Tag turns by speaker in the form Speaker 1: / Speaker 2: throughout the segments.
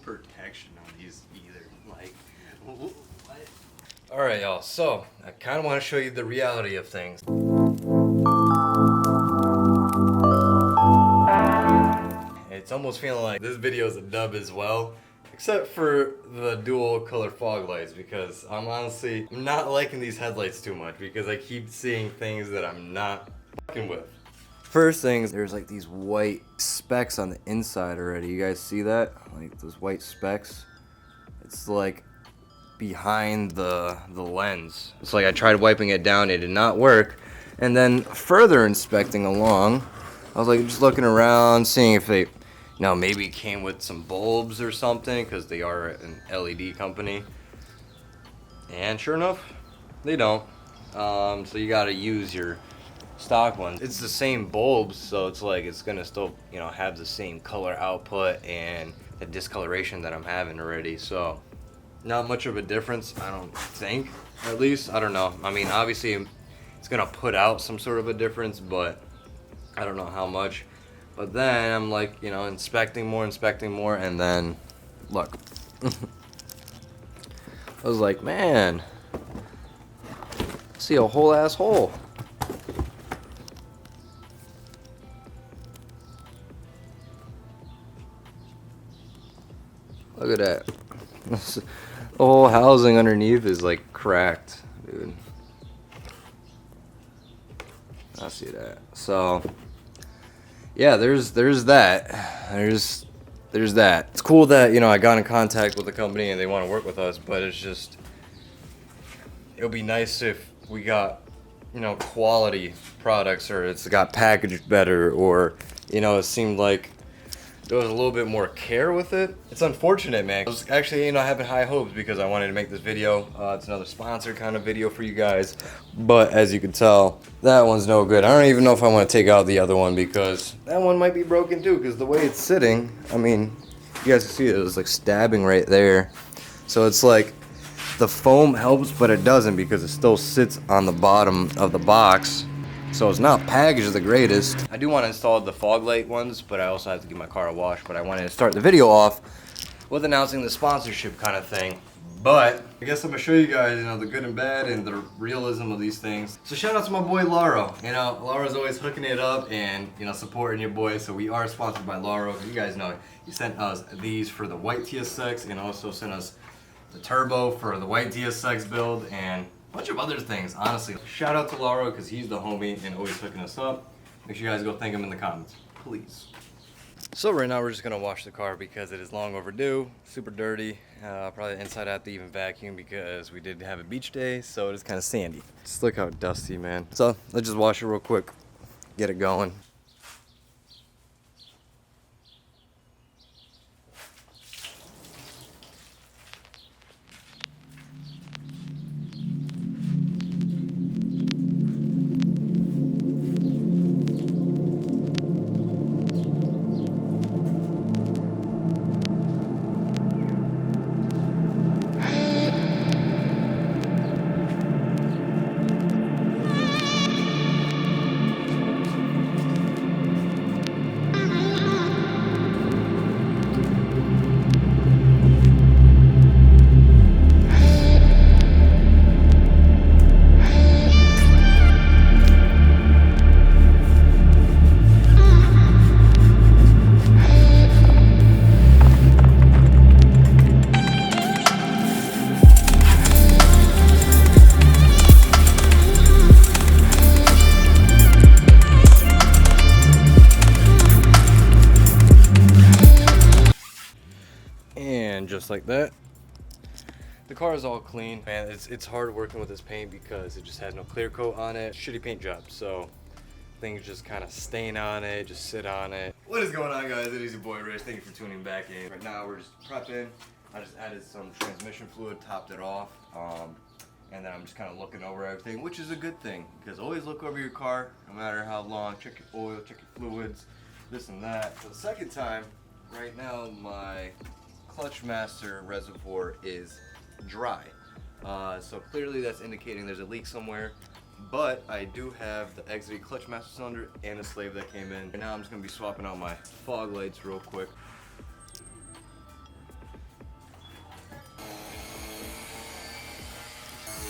Speaker 1: protection on these either. Like, what?
Speaker 2: Alright, y'all, so I kind of want to show you the reality of things. It's almost feeling like this video is a dub as well, except for the dual color fog lights, because I'm honestly not liking these headlights too much because I keep seeing things that I'm not fucking with. First thing, there's like these white specks on the inside already. You guys see that? Like those white specks? It's like behind the lens. It's like I tried wiping it down, it did not work. And then further inspecting along, I was like just looking around, seeing if they, maybe came with some bulbs or something, because they are an LED company. And sure enough, they don't. So you gotta use your stock ones. It's the same bulbs, so it's like it's gonna still, have the same color output and the discoloration that I'm having already. So not much of a difference, I don't think. At least, I don't know. I mean, obviously, it's gonna put out some sort of a difference, but I don't know how much. But then I'm like, inspecting more, and then look. I was like, man, I see a whole ass hole. Look at that. The whole housing underneath is like cracked, dude. I see that. So yeah, there's that. There's that. It's cool that, I got in contact with the company and they want to work with us, but it's just, it would be nice if we got, quality products, or it's got packaged better, or, it seemed like there was a little bit more care with it. It's unfortunate, man. I was actually, having high hopes because I wanted to make this video. It's another sponsored kind of video for you guys. But as you can tell, that one's no good. I don't even know if I want to take out the other one because that one might be broken too, because the way it's sitting, I mean, you guys can see it, it's like stabbing right there. So it's like the foam helps, but it doesn't because it still sits on the bottom of the box. So it's not packaged the greatest. I do want to install the fog light ones, but I also have to give my car a wash. But I wanted to start the video off with announcing the sponsorship kind of thing. But I guess I'm gonna show you guys, the good and bad and the realism of these things. So shout out to my boy Laro. Laro's always hooking it up and supporting your boy. So we are sponsored by Laro. You guys know he sent us these for the white TSX and also sent us the turbo for the white TSX build and bunch of other things, honestly. Shout out to Lauro because he's the homie and always hooking us up. Make sure you guys go thank him in the comments, please. So right now we're just gonna wash the car because it is long overdue, super dirty. Probably inside out to even vacuum because we did have a beach day, so it is kind of sandy. Just look how dusty, man. So let's just wash it real quick, get it going. Just like that, the car is all clean. Man, it's hard working with this paint because it just has no clear coat on it. Shitty paint job, so things just kind of stain on it, just sit on it. What is going on, guys? It is your boy Rich. Thank you for tuning back in. Right now we're just prepping. I just added some transmission fluid, topped it off, and then I'm just kind of looking over everything, which is a good thing because always look over your car no matter how long. Check your oil, check your fluids, this and that. For the second time, right now my clutch master reservoir is dry, so clearly that's indicating there's a leak somewhere. But I do have the exiting clutch master cylinder and the slave that came in. And now I'm just gonna be swapping out my fog lights real quick.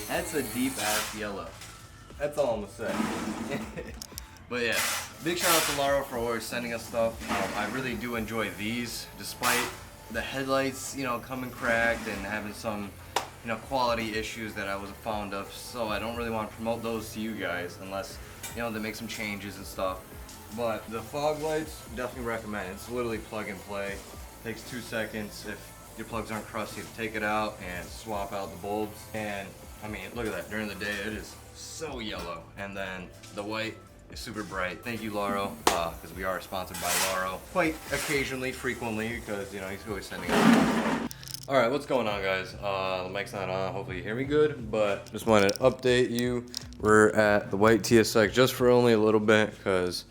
Speaker 2: That's a deep ass yellow. That's all I'm gonna say. But yeah, big shout out to Laura for always sending us stuff. I really do enjoy these, despite the headlights, you know, coming cracked and having some, you know, quality issues that I wasn't fond of. So I don't really want to promote those to you guys unless, you know, they make some changes and stuff. But the fog lights, definitely recommend. It's literally plug and play. Takes 2 seconds. If your plugs aren't crusty, take it out and swap out the bulbs. And I mean, look at that. During the day, it is so yellow. And then the white is super bright. Thank you, Laro, because we are sponsored by Laro. Quite occasionally, frequently, because, you know, he's always sending us. All right, what's going on, guys? The mic's not on. Hopefully you hear me good, but just wanted to update you. We're at the white TSX just for only a little bit, because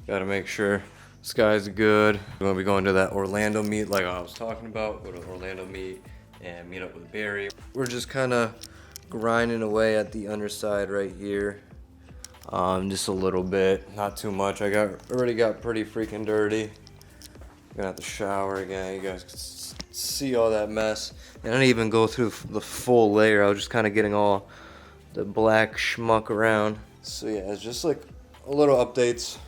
Speaker 2: gotta make sure sky's good. We're gonna be going to that Orlando meet like I was talking about. Go to the Orlando meet and meet up with Barry. We're just kind of grinding away at the underside right here. Just a little bit, not too much. I already got pretty freaking dirty. Gonna have to shower again. You guys can see all that mess. And I didn't even go through the full layer. I was just kind of getting all the black schmuck around. So yeah, it's just like a little updates.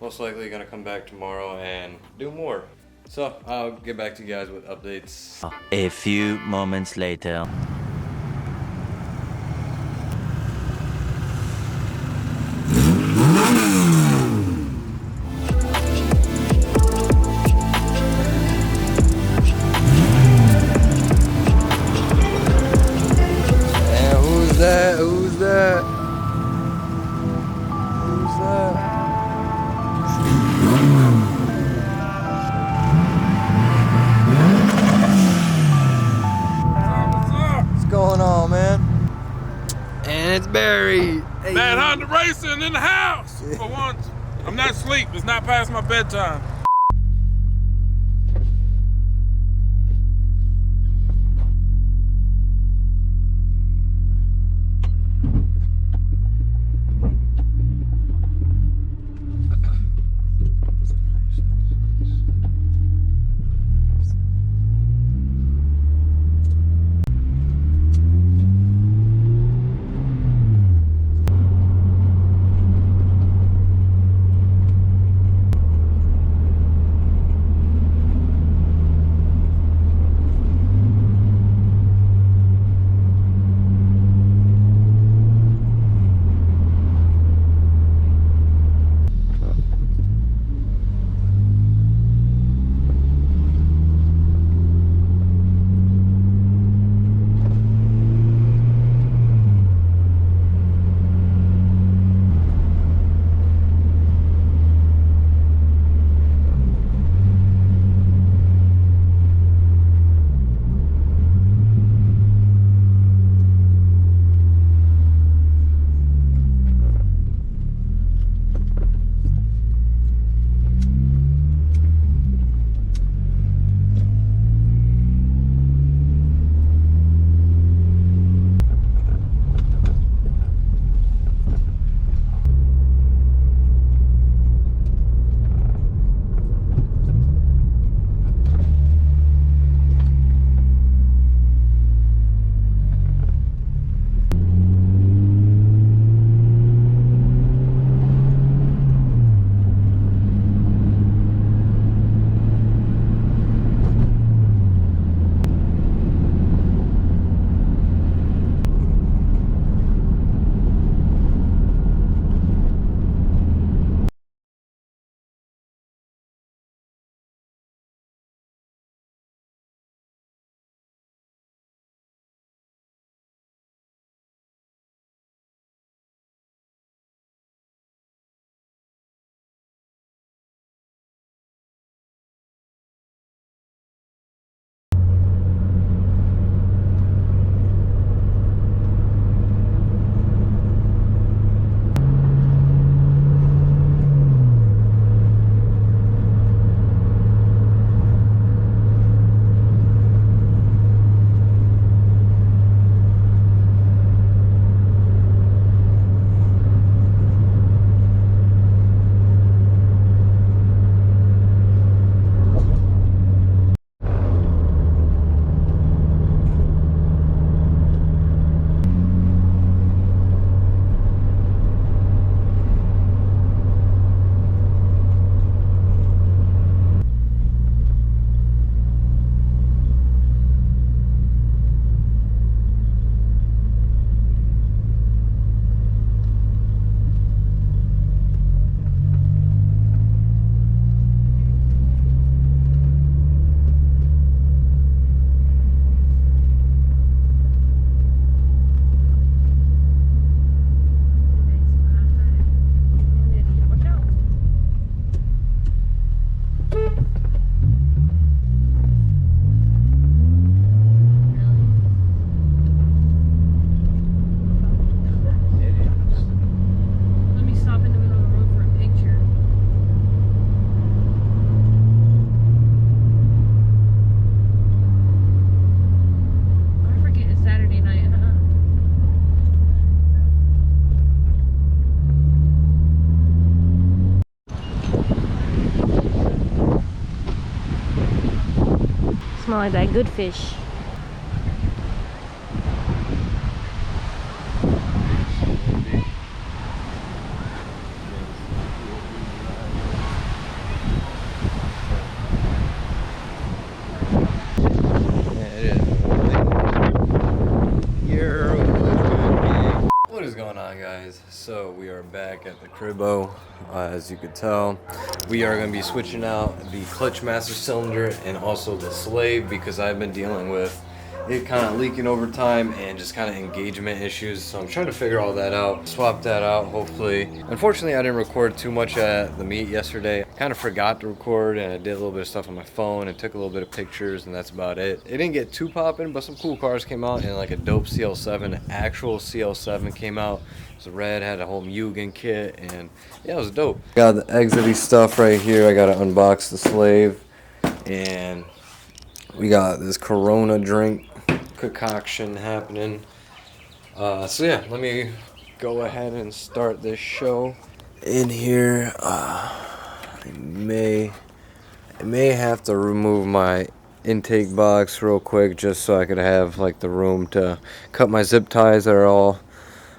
Speaker 2: Most likely gonna come back tomorrow and do more. So I'll get back to you guys with updates.
Speaker 3: A few moments later.
Speaker 2: Who's that? Who's that? Who's that? What's going on, man? And it's Barry. Hey.
Speaker 4: Mad Honda Racing in the house for once. I'm not asleep. It's not past my bedtime.
Speaker 5: smell like that good fish.
Speaker 2: What is going on, guys? So we are back at the cribbo. As you could tell, we are going to be switching out the clutch master cylinder and also the slave, because I've been dealing with it kind of leaking over time and just kind of engagement issues. So I'm trying to figure all that out, swap that out hopefully. Unfortunately, I didn't record too much at the meet yesterday. Kind of forgot to record, and I did a little bit of stuff on my phone and took a little bit of pictures, and that's about it. It didn't get too popping, but some cool cars came out, and like a dope CL7, actual CL7 came out. It was red, had a whole Mugen kit, and yeah, it was dope. Got the exity stuff right here. I gotta unbox the slave, and we got this Corona drink concoction happening. So yeah, let me go ahead and start this show. In here, I may have to remove my intake box real quick just so I could have like the room to cut my zip ties that are all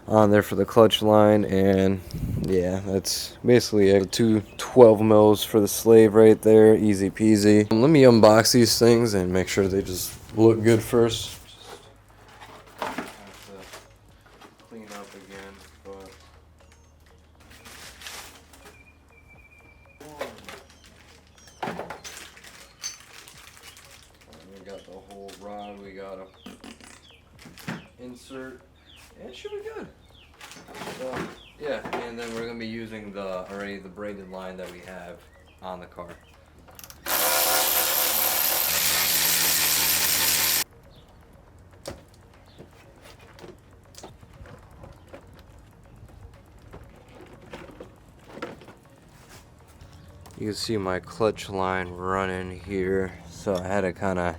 Speaker 2: on there for the clutch line. And yeah, that's basically it. 2 12 mils for the slave right there, easy peasy. Let me unbox these things and make sure they just look good first. Have to clean up again, but we got the whole rod. We got a insert, and it should be good. So yeah, and then we're gonna be using the braided line that we have on the car. You can see my clutch line running here, so I had to kind of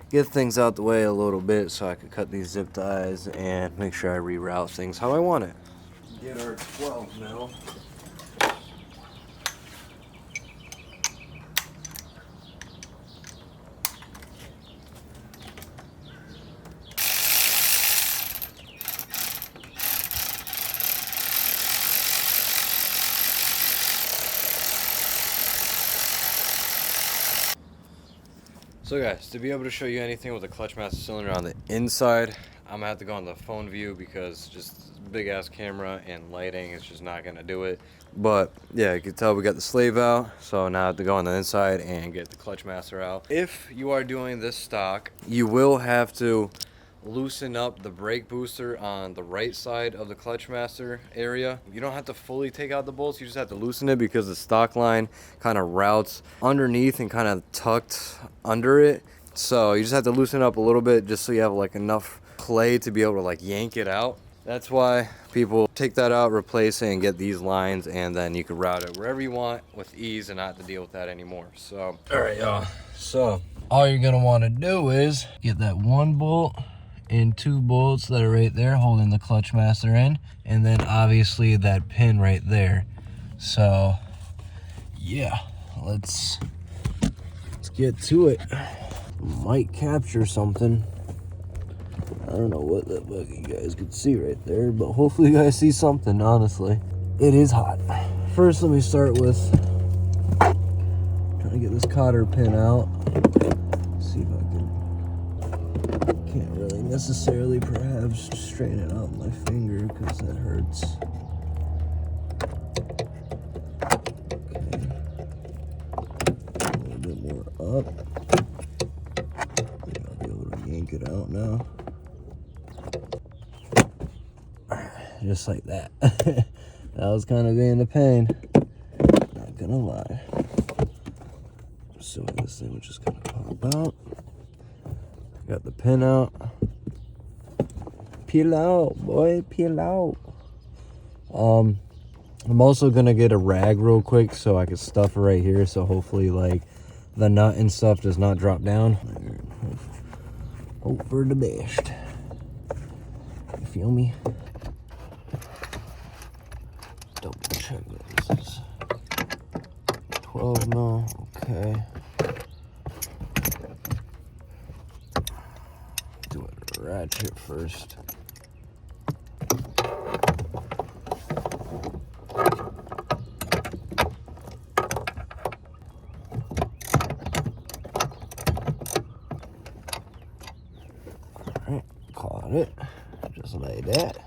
Speaker 2: get things out the way a little bit so I could cut these zip ties and make sure I reroute things how I want it. Get our 12 mil. So guys, to be able to show you anything with a clutch master cylinder on the inside, I'm gonna have to go on the phone view because just big ass camera and lighting is just not gonna do it. But yeah, you can tell we got the slave out, so now I have to go on the inside and get the clutch master out. If you are doing this stock, you will have to loosen up the brake booster on the right side of the clutch master area. You don't have to fully take out the bolts, you just have to loosen it because the stock line kind of routes underneath and kind of tucked under it. So you just have to loosen up a little bit just so you have like enough play to be able to like yank it out. That's why people take that out, replace it, and get these lines, and then you can route it wherever you want with ease and not have to deal with that anymore. So all right, y'all, so all you're gonna want to do is get that one bolt and 2 bolts that are right there holding the clutch master in, and then obviously that pin right there. So yeah, let's get to it. Might capture something. I don't know what that bug you guys could see right there, but hopefully you guys see something. Honestly, it is hot. First, let me start with trying to get this cotter pin out. See if I can. Can't really necessarily perhaps straighten it out with my finger because that hurts. Okay. A little bit more up. I think I'll be able to yank it out now. Just like that. That was kind of being a pain, not gonna lie. So this thing would just kind of pop out. Got the pin out. Peel out, boy, peel out. I'm also gonna get a rag real quick so I can stuff it right here, so hopefully like the nut and stuff does not drop down. Hope for the best. You feel me? Double check that this is 12 mil, okay. ratchet first. Alright, caught it. Just like that.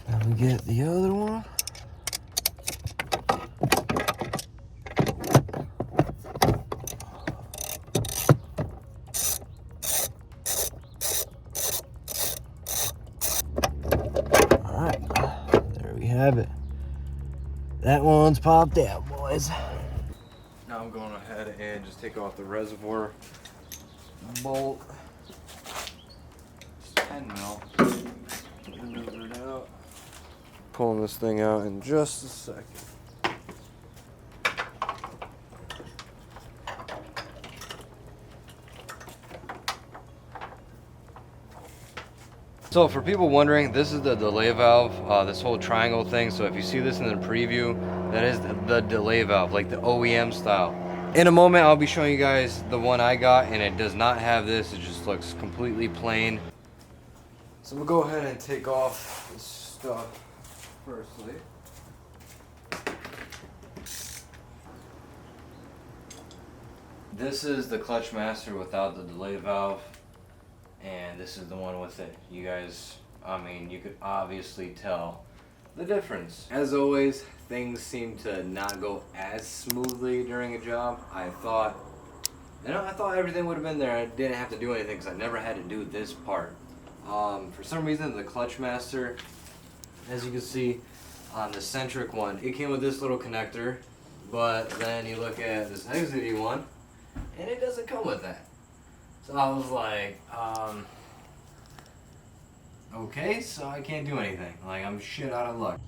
Speaker 2: Now we get the other one. Have it. That one's popped out, boys. Now I'm going ahead and just take off the reservoir bolt. It's 10 mil. Maneuver it out. Pulling this thing out in just a second. So for people wondering, this is the delay valve, this whole triangle thing. So if you see this in the preview, that is the delay valve, like the OEM style. In a moment, I'll be showing you guys the one I got, and it does not have this. It just looks completely plain. So I'm gonna go ahead and take off this stuff firstly. This is the clutch master without the delay valve. And this is the one with it. You guys, I mean, you could obviously tell the difference. As always, things seem to not go as smoothly during a job. I thought everything would have been there. I didn't have to do anything because I never had to do this part. For some reason, the clutch master, as you can see on the centric one, it came with this little connector, but then you look at this exity one, and it doesn't come with that. So I was like, okay, so I can't do anything. Like, I'm shit out of luck.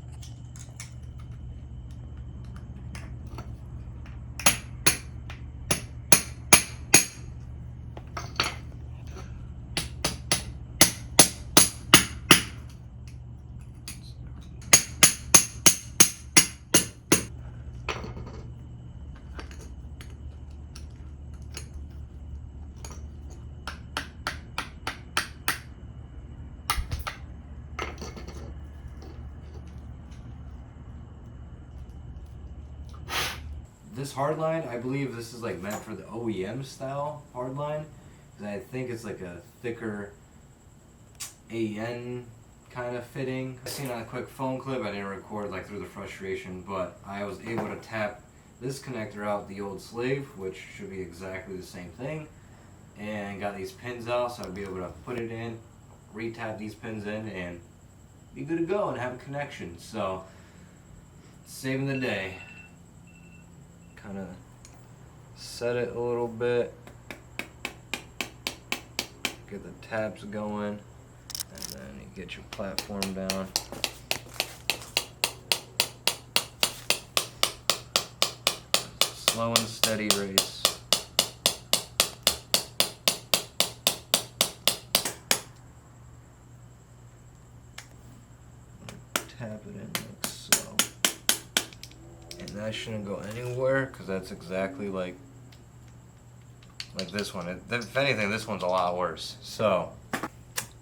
Speaker 2: This hardline, I believe this is like meant for the OEM style hardline, because I think it's like a thicker AN kind of fitting. I seen on a quick phone clip, I didn't record like through the frustration, but I was able to tap this connector out the old slave, which should be exactly the same thing, and got these pins out, so I'd be able to put it in, re-tap these pins in, and be good to go and have a connection. So, saving the day. Kind of set it a little bit, get the tabs going, and then you get your platform down. Slow and steady race. Tap it in like so. And that shouldn't go anywhere, because that's exactly like this one. If anything, this one's a lot worse. So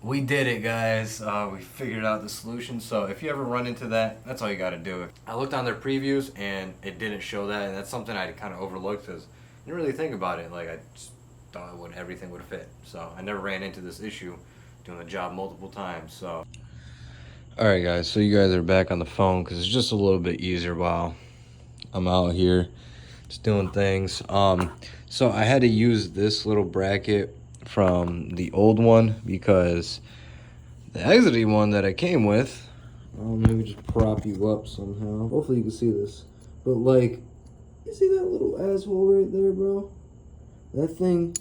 Speaker 2: we did it, guys. We figured out the solution. So if you ever run into that, that's all you got to do. I looked on their previews and it didn't show that, and that's something I kind of overlooked because I didn't really think about it. Like, I just thought everything would fit. So I never ran into this issue doing the job multiple times. So alright guys, so you guys are back on the phone because it's just a little bit easier while I'm out here just doing things. So I had to use this little bracket from the old one because the exity one that I came with, let me just prop you up somehow. Hopefully you can see this. But like, you see that little asshole right there, bro? That thing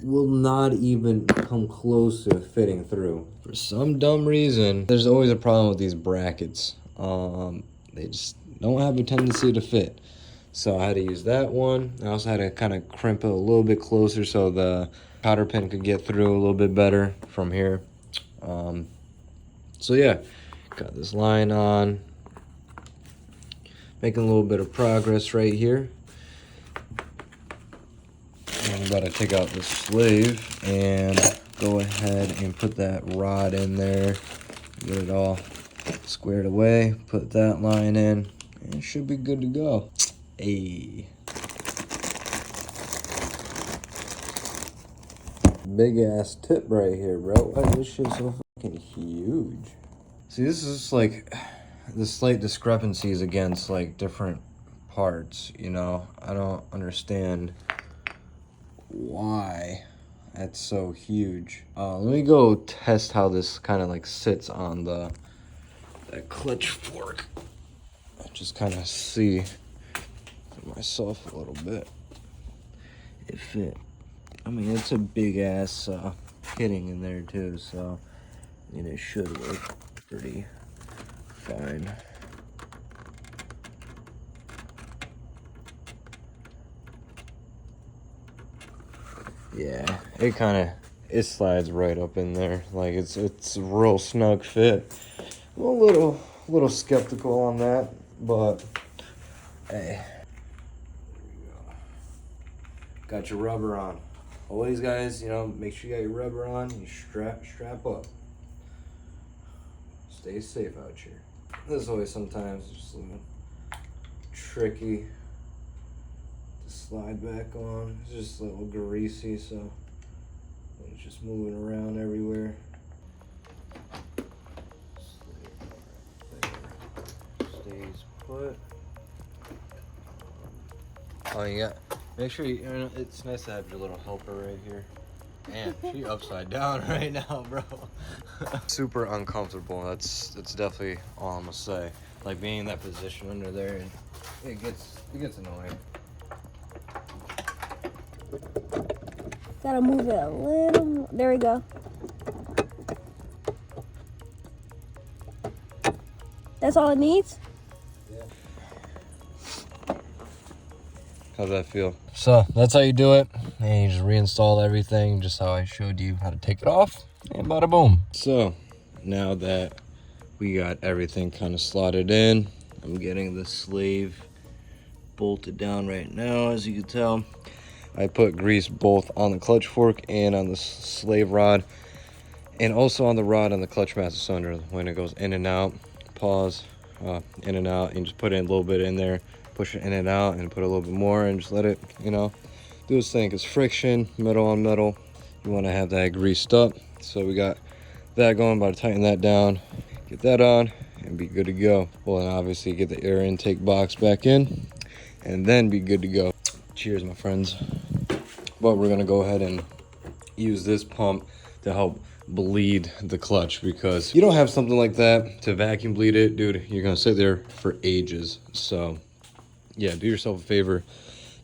Speaker 2: will not even come close to fitting through. For some dumb reason, there's always a problem with these brackets. They just don't have a tendency to fit. So I had to use that one. I also had to kind of crimp it a little bit closer so the powder pin could get through a little bit better from here. So yeah, got this line on. Making a little bit of progress right here. And I'm about to take out the slave and go ahead and put that rod in there. Get it all squared away. Put that line in. And it should be good to go. Hey. Big ass tip right here, bro. Why is this shit so fucking huge? See, this is like the slight discrepancies against like different parts, you know? I don't understand why that's so huge. Let me go test how this kind of like sits on that clutch fork. Just kind of see for myself a little bit if it, I mean, it's a big ass hitting in there too, so I mean, it should work pretty fine. Yeah, it slides right up in there. Like it's a real snug fit. I'm a little skeptical on that, but hey. Got your rubber on. Always, guys, you know, make sure you got your rubber on. You strap up. Stay safe out here. This is always sometimes just a little tricky to slide back on. It's just a little greasy, so it's just moving around everywhere. Stays put. Oh, you got. Make sure you know, it's nice to have your little helper right here. Man, she upside down right now, bro. Super uncomfortable. That's definitely all I'm gonna say. Like being in that position under there, and it gets annoying.
Speaker 5: Gotta move it a little more. There we go. That's all it needs?
Speaker 2: How's that feel? So that's how you do it. And you just reinstall everything, just how I showed you how to take it off, and bada boom. So now that we got everything kind of slotted in, I'm getting the slave bolted down right now. As you can tell, I put grease both on the clutch fork and on the slave rod, and also on the rod on the clutch master cylinder when it goes in and out. Pause, in and out, and just put in a little bit in there. Push it in and out and put a little bit more and just let it, you know, do its thing. Because friction, metal on metal, you want to have that greased up. So we got that going. About to tighten that down, get that on, and be good to go. Well, and obviously get the air intake box back in, and then be good to go. Cheers, my friends. But we're gonna go ahead and use this pump to help bleed the clutch, because you don't have something like that to vacuum bleed it, dude. You're gonna sit there for ages. So yeah, do yourself a favor,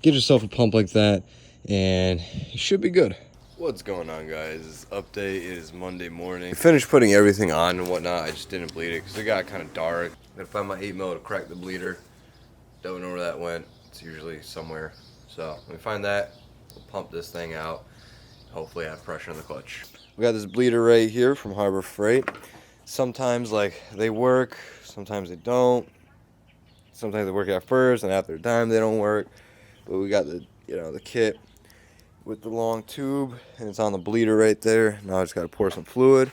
Speaker 2: get yourself a pump like that, and you should be good. What's going on, guys? Update is Monday morning. I finished putting everything on and whatnot. I just didn't bleed it because it got kind of dark. I'm gonna find my 8mm to crack the bleeder. Don't know where that went. It's usually somewhere. So let me find that. We'll pump this thing out. Hopefully have pressure in the clutch. We got this bleeder right here from Harbor Freight. Sometimes like they work, sometimes they don't. Sometimes they work at first, and after a time they don't work. But we got the, you know, the kit with the long tube, and it's on the bleeder right there. Now I just got to pour some fluid,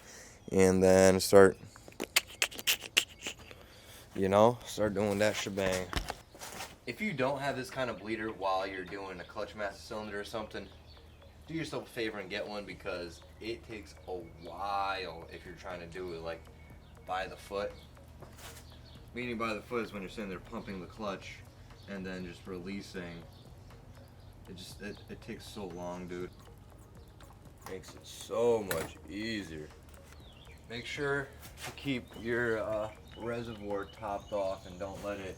Speaker 2: and then start, you know, start doing that shebang. If you don't have this kind of bleeder while you're doing a clutch master cylinder or something, do yourself a favor and get one, because it takes a while if you're trying to do it like by the foot. Meaning by the foot is when you're sitting there pumping the clutch and then just releasing. It takes so long, dude. Makes it so much easier. Make sure to keep your reservoir topped off and don't let it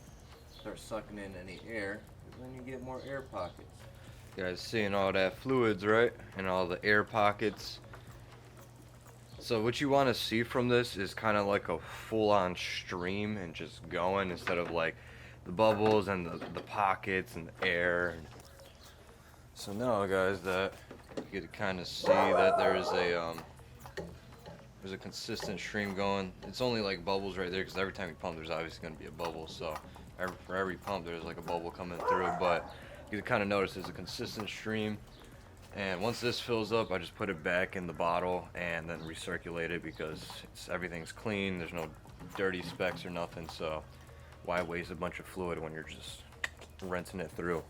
Speaker 2: start sucking in any air, because then you get more air pockets. You guys seeing all that fluids, right? And all the air pockets. So what you want to see from this is kind of like a full-on stream and just going, instead of like the bubbles and the pockets and the air. So now, guys, that you get to kind of see that there's a consistent stream going. It's only like bubbles right there, because every time you pump, there's obviously going to be a bubble. So for every pump, there's like a bubble coming through. But you can kind of notice there's a consistent stream. And once this fills up, I just put it back in the bottle and then recirculate it because everything's clean. There's no dirty specks or nothing. So why waste a bunch of fluid when you're just rinsing it through?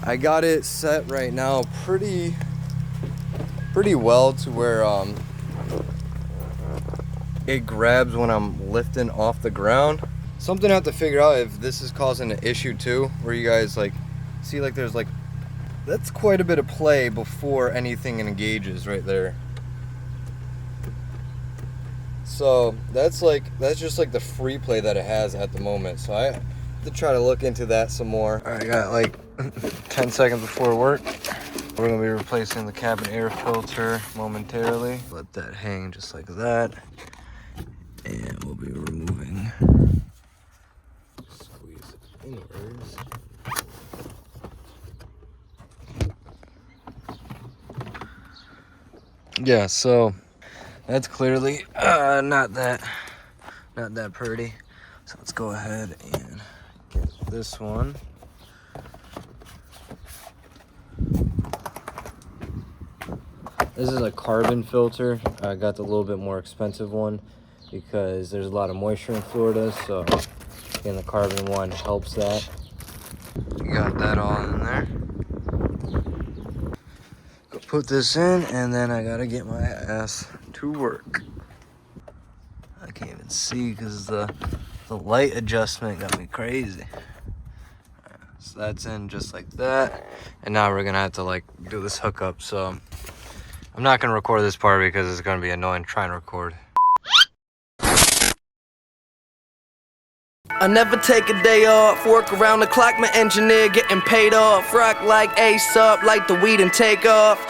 Speaker 2: I got it set right now pretty well to where it grabs when I'm lifting off the ground. Something I have to figure out if this is causing an issue too, where you guys like see like there's like that's quite a bit of play before anything engages right there. So that's just like the free play that it has at the moment. So I have to try to look into that some more. All right, I got like 10 seconds before work. We're gonna be replacing the cabin air filter momentarily. Let that hang just like that. And we'll be removing. Squeeze it inwards. Yeah, so that's clearly not that pretty. So let's go ahead and get this one. This is a carbon filter. I got the little bit more expensive one because there's a lot of moisture in Florida, so getting the carbon one helps that. Got that all in there. Go put this in, and then I gotta get my ass to work. I can't even see because the light adjustment got me crazy. So that's in just like that, and now we're gonna have to like do this hookup. So I'm not gonna record this part because it's gonna be annoying trying to record.
Speaker 6: I never take a day off, work around the clock, my engineer getting paid off. Rock like Ace up, like the weed and take off.